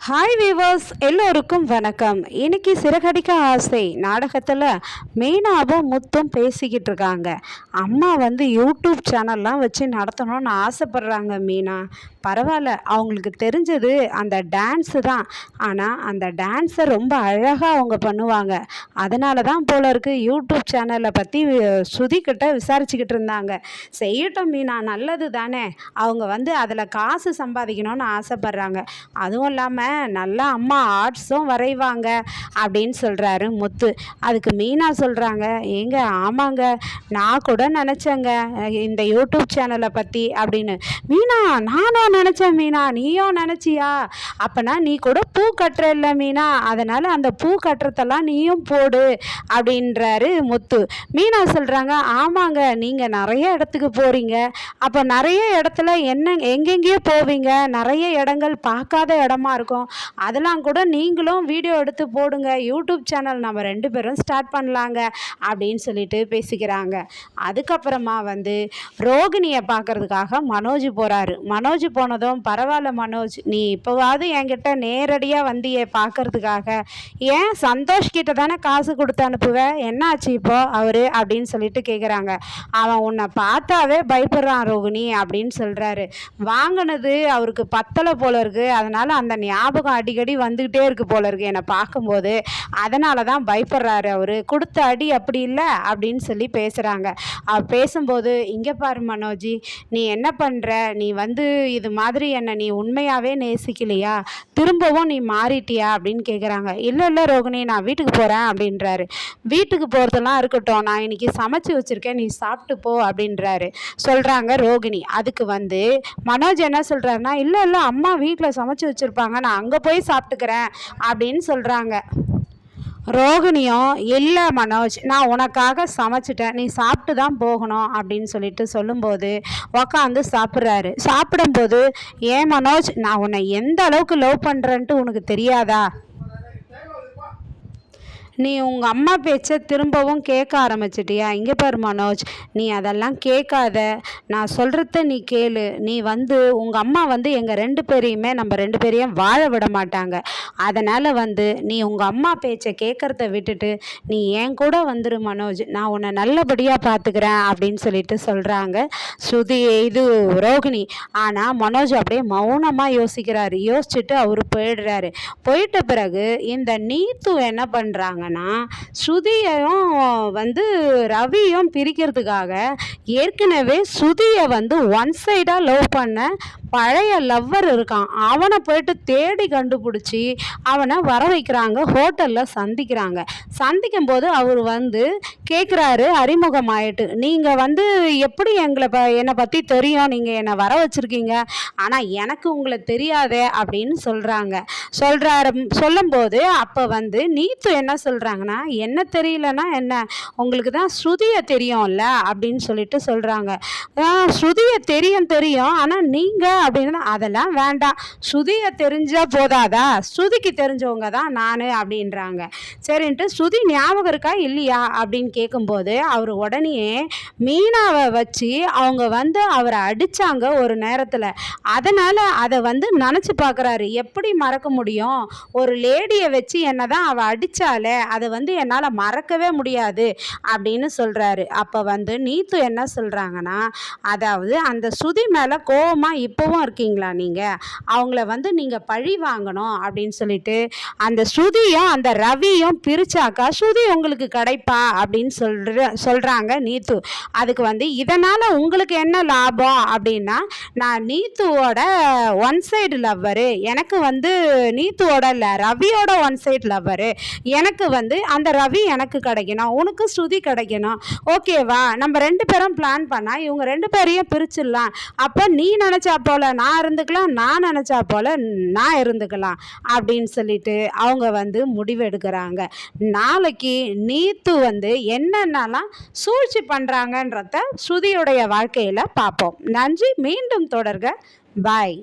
Hi viewers, எல்லோருக்கும் வணக்கம். இன்னைக்கு சிறகடிக்க ஆசை நாடகத்தில் மீனாவும் முத்தும் பேசிக்கிட்டு இருக்காங்க. அம்மா யூடியூப் சேனல்லாம் வச்சு நடத்தணும்னு ஆசைப்பட்றாங்க. மீனா பரவாயில்ல, அவங்களுக்கு தெரிஞ்சது அந்த டான்ஸு தான். ஆனால் அந்த டான்ஸை ரொம்ப அழகாக அவங்க பண்ணுவாங்க. அதனால தான் போல இருக்குது யூடியூப் சேனலை பற்றி ஸ்ருதிக்கிட்ட விசாரிச்சுக்கிட்டு இருந்தாங்க. செய்யட்டும் மீனா, நல்லது தானே. அவங்க அதில் காசு சம்பாதிக்கணும்னு ஆசைப்பட்றாங்க. அதுவும் இல்லாமல் நல்லா அம்மா ஆர்ட்ஸும் வரைவாங்க அப்படின்னு சொல்கிறாரு முத்து. அதுக்கு மீனா சொல்கிறாங்க, ஏங்க ஆமாங்க, நான் கூட நினச்சேங்க இந்த யூடியூப் சேனலை பற்றி அப்படின்னு. மீனா, நானும் நினச்சேன் மீனா, நீயும் நினச்சியா? அப்போனா நீ கூட பூ கட்டுற இல்லை மீனா, அதனால் அந்த பூ கட்டுறதெல்லாம் நீயும் போடு அப்படின்றாரு முத்து. மீனா சொல்கிறாங்க, ஆமாங்க, நீங்கள் நிறைய இடத்துக்கு போகிறீங்க, அப்போ நிறைய இடத்துல எங்கெங்கேயோ போவீங்க, நிறைய இடங்கள் பார்க்காத இடமா இருக்கும், அதெல்லாம் கூட நீங்களும் வீடியோ எடுத்து போடுங்க, யூடியூப் சேனல் நம்ம 2 பேரும் ஸ்டார்ட் பண்ணலாங்க அப்படின்னு சொல்லிட்டு பேசிக்கிறாங்க. அதுக்கப்புறமா ரோகிணியை பார்க்கறதுக்காக மனோஜ் போகிறாரு. மனோஜ் போனதும், பரவாயில்ல மனோஜ், நீ இப்போவாவது என்கிட்ட நேரடியாக வந்தியே பார்க்கறதுக்காக, ஏன் சந்தோஷ் கிட்ட தானே காசு கொடுத்து அனுப்புவேன், என்னாச்சு இப்போ அவரு அப்படின்னு சொல்லிட்டு கேட்குறாங்க. அவன் உன்னை பார்த்தாவே பயப்படுறான் ரோகிணி அப்படின்னு சொல்கிறாரு. வாங்கினது அவருக்கு பத்தலை போல இருக்கு, அதனால் அந்த ஞாபகம் அடிக்கடி வந்துக்கிட்டே இருக்கு போல இருக்கு என்னை பார்க்கும்போது, அதனால தான் பயப்படுறாரு அவரு, கொடுத்த அடி அப்படி இல்லை அப்படின்னு சொல்லி பேசுகிறாங்க. பேசும்போது, இங்கே பாரு மனோஜி, நீ என்ன பண்ணுற, நீ இது மாதிரி என்னை நீ உண்மையாகவே நேசிக்கலையா, திரும்பவும் நீ மாறிட்டியா அப்படின்னு கேட்குறாங்க. இல்லை இல்லை ரோகிணி, நான் வீட்டுக்கு போகிறேன் அப்படின்றாரு. வீட்டுக்கு போகிறதெல்லாம் இருக்கட்டும், நான் இன்னைக்கு சமைச்சு வச்சுருக்கேன், நீ சாப்பிட்டு போ அப்படின்றாரு சொல்கிறாங்க ரோகிணி. அதுக்கு மனோஜ் என்ன சொல்கிறாருன்னா, இல்லை இல்லை அம்மா வீட்டில் சமைச்சு வச்சுருப்பாங்க, நான் அங்கே போய் சாப்பிட்டுக்கிறேன் அப்படின்னு சொல்கிறாங்க. ரோகிணியும், இல்லை மனோஜ், நான் உனக்காக சமைச்சிட்டேன், நீ சாப்பிட்டு தான் போகணும் அப்படின்னு சொல்லிட்டு சொல்லும்போது உக்காந்து சாப்பிட்றாரு. சாப்பிடும்போது, ஏன் மனோஜ், நான் உன்னை எந்த அளவுக்கு லவ் பண்ணுறேன்ட்டு உனக்கு தெரியாதா? நீ உங்கள் அம்மா பேச்சை திரும்பவும் கேட்க ஆரம்பிச்சிட்டியா? இங்கே பாரு மனோஜ், நீ அதெல்லாம் கேட்காத, நான் சொல்கிறத நீ கேளு. நீ உங்கள் அம்மா எங்கள் 2 பேரையுமே, நம்ம 2 பேரையும் வாழ விட மாட்டாங்க. அதனால் நீ உங்கள் அம்மா பேச்சை கேட்குறத விட்டுட்டு நீ என் கூட வந்துரு மனோஜ், நான் உன்னை நல்லபடியாக பார்த்துக்கிறேன் அப்படின்னு சொல்லிட்டு சொல்கிறாங்க ரோகிணி. ஆனால் மனோஜ் அப்படியே மௌனமாக யோசிக்கிறாரு. யோசிச்சுட்டு அவர் போயிடுறாரு. போயிட்ட பிறகு இந்த நீத்து என்ன பண்ணுறாங்க, ஸ்ருதியையும் ரவியும் பிரிக்கிறதுக்காக ஏற்கனவே ஸ்ருதியை ஒன் சைடா லவ் பண்ண பழைய லவ்வர் இருக்கான், அவனை போயிட்டு தேடி கண்டுபிடிச்சி அவனை வர வைக்கிறாங்க. ஹோட்டலில் சந்திக்கிறாங்க. சந்திக்கும் போது அவர் கேட்குறாரு அறிமுகமாயிட்டு, நீங்கள் எப்படி என்னை பற்றி தெரியும், நீங்கள் என்னை வர வச்சுருக்கீங்க, ஆனால் எனக்கு உங்களை தெரியாதே அப்படின்னு சொல்லும்போது அப்போ நீத்து என்ன சொல்கிறாங்கன்னா, என்ன தெரியலன்னா என்ன, உங்களுக்கு தான் ஸ்ருதியை தெரியும்ல அப்படின்னு சொல்லிட்டு சொல்கிறாங்க. ஸ்ருதியை தெரியும், ஆனால் நீங்கள் அப்படின்னு, அதெல்லாம் வேண்டாம், ஸ்ருதியை தெரிஞ்சால் போதாதா, ஸ்ருதிக்கு தெரிஞ்சவங்க தான் நான் அப்படின்றாங்க. சரின்ட்டு, ஸ்ருதி ஞாபகம் இருக்கா இல்லையா அப்படின்னு கேட்கும்போது அவர் உடனே மீனாவை வச்சு அவங்க அவரை அடித்தாங்க ஒரு நேரத்தில், அதனால் அதை நினச்சி பார்க்குறாரு. எப்படி மறக்க முடியும், ஒரு லேடியை வச்சு என்ன தான் அவள் அடித்தாலே, அதை என்னால் மறக்கவே முடியாது அப்படின்னு சொல்கிறாரு. அப்போ நீத்து என்ன சொல்கிறாங்கன்னா, அதாவது அந்த ஸ்ருதி மேலே கோவமாக இப்போவும் இருக்கீங்களா நீங்கள், அவங்கள நீங்கள் பழி வாங்கணும் அப்படின்னு சொல்லிட்டு, அந்த ஸ்ருதியும் அந்த ரவியும் பிரிச்சாக்கா ஸ்ருதி உங்களுக்கு கிடைப்பா அப்படின்னு சொல்கிறாங்க நீத்து. அதுக்கு இதனால் உங்களுக்கு என்ன லாபம் அப்படின்னா, நான் நீத்துவோட ஒன் சைடு லவ்வரு, எனக்கு நீத்துவோட இல்லை ரவியோட ஒன் சைடு லவ்வரு, எனக்கு அந்த ரவி எனக்கு கிடைக்கணும், உனக்கு ஸ்ருதி கிடைக்கணும், ஓகேவா, நம்ம 2 பேரும் பிளான் பண்ணால் இவங்க 2 பேரையும் பிரிச்சிடலாம், அப்போ நீ நினச்சா போல் நான் இருந்துக்கலாம், நான் நினச்சா போல் நான் இருந்துக்கலாம் அப்படின்னு சொல்லிட்டு அவங்க முடிவெடுக்கிறாங்க. நாளைக்கு நீத்து என்னென்னலாம் சூழ்ச்சி பண்ணுறாங்கன்றத ஸ்ருதியுடைய வாழ்க்கையில் பார்ப்போம். நன்றி, மீண்டும் தொடர்க, பாய்.